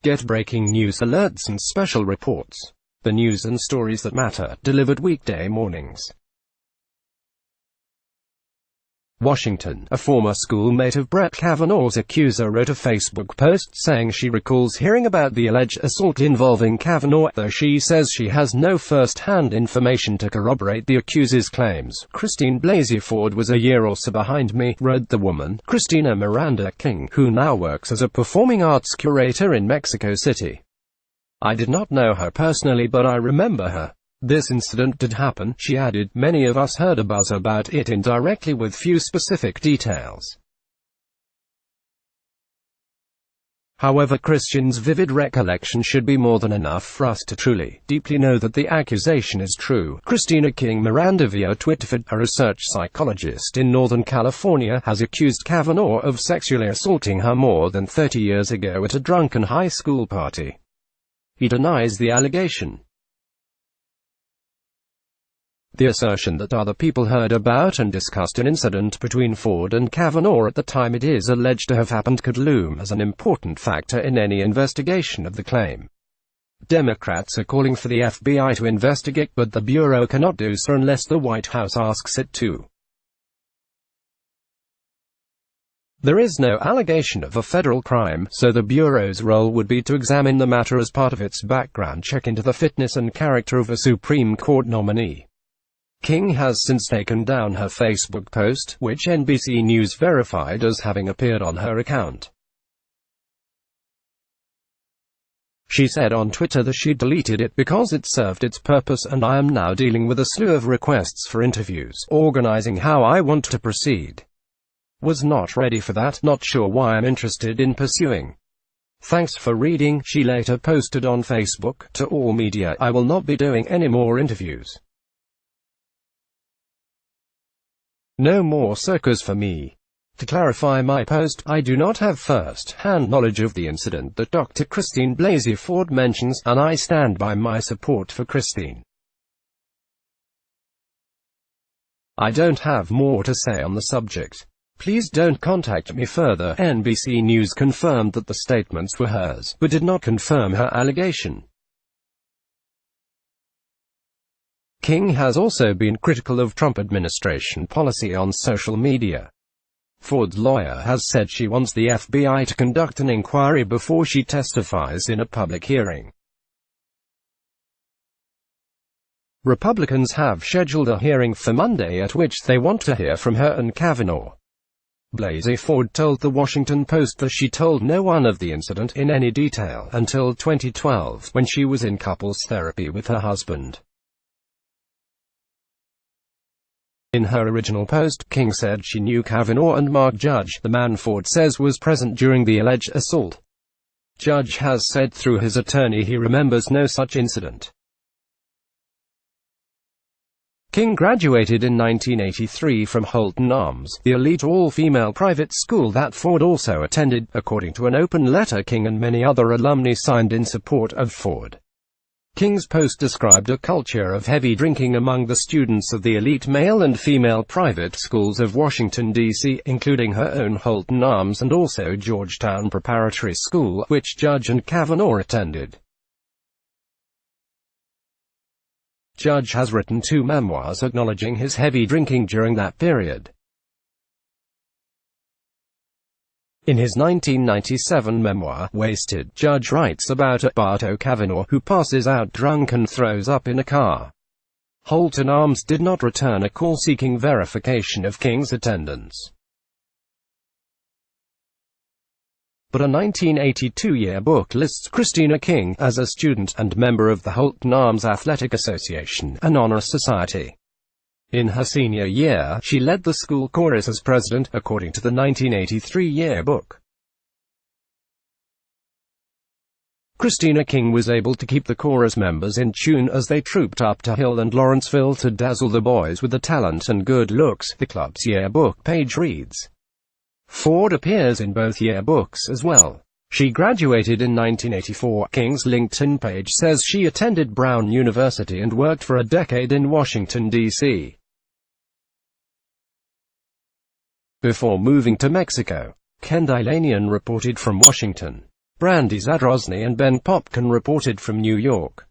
Get breaking news alerts and special reports. The news and stories that matter, delivered weekday mornings. Washington. A former schoolmate of Brett Kavanaugh's accuser wrote a Facebook post saying she recalls hearing about the alleged assault involving Kavanaugh, though she says she has no first-hand information to corroborate the accuser's claims. "Christine Blasey Ford was a year or so behind me," wrote the woman, Christina Miranda King, who now works as a performing arts curator in Mexico City. "I did not know her personally, but I remember her. This incident did happen," she added. "Many of us heard a buzz about it indirectly with few specific details. However, Christian's vivid recollection should be more than enough for us to truly, deeply know that the accusation is true." Christina King Miranda via Twitter, a research psychologist in Northern California, has accused Kavanaugh of sexually assaulting her more than 30 years ago at a drunken high school party. He denies the allegation. The assertion that other people heard about and discussed an incident between Ford and Kavanaugh at the time it is alleged to have happened could loom as an important factor in any investigation of the claim. Democrats are calling for the FBI to investigate, but the Bureau cannot do so unless the White House asks it to. There is no allegation of a federal crime, so the Bureau's role would be to examine the matter as part of its background check into the fitness and character of a Supreme Court nominee. King has since taken down her Facebook post, which NBC News verified as having appeared on her account. She said on Twitter that she deleted it because it served its purpose, and "I am now dealing with a slew of requests for interviews, organizing how I want to proceed. Was not ready for that, not sure why I'm interested in pursuing. Thanks for reading." She later posted on Facebook, "To all media, I will not be doing any more interviews. No more circus for me." To clarify my post, I do not have first-hand knowledge of the incident that Dr. Christine Blasey Ford mentions, and I stand by my support for Christine. I don't have more to say on the subject. Please don't contact me further." NBC News confirmed that the statements were hers, but did not confirm her allegation. King has also been critical of Trump administration policy on social media. Ford's lawyer has said she wants the FBI to conduct an inquiry before she testifies in a public hearing. Republicans have scheduled a hearing for Monday at which they want to hear from her and Kavanaugh. Blasey Ford told The Washington Post that she told no one of the incident in any detail until 2012, when she was in couples therapy with her husband. In her original post, King said she knew Kavanaugh and Mark Judge, the man Ford says was present during the alleged assault. Judge has said through his attorney he remembers no such incident. King graduated in 1983 from Holton Arms, the elite all-female private school that Ford also attended, according to an open letter King and many other alumni signed in support of Ford. King's post described a culture of heavy drinking among the students of the elite male and female private schools of Washington, D.C., including her own Holton Arms and also Georgetown Preparatory School, which Judge and Kavanaugh attended. Judge has written 2 memoirs acknowledging his heavy drinking during that period. In his 1997 memoir, Wasted, Judge writes about a Bartow Kavanaugh who passes out drunk and throws up in a car. Holton Arms did not return a call seeking verification of King's attendance. But a 1982 yearbook lists Christina King as a student and member of the Holton Arms Athletic Association, an honor society. In her senior year, she led the school chorus as president, according to the 1983 yearbook. Christina King was able to keep the chorus members in tune as they trooped up to Hill and Lawrenceville to dazzle the boys with the talent and good looks, the club's yearbook page reads. Ford appears in both yearbooks as well. She graduated in 1984. King's LinkedIn page says she attended Brown University and worked for a decade in Washington, D.C. before moving to Mexico. Ken Dilanian reported from Washington. Brandy Zadrozny and Ben Popkin reported from New York.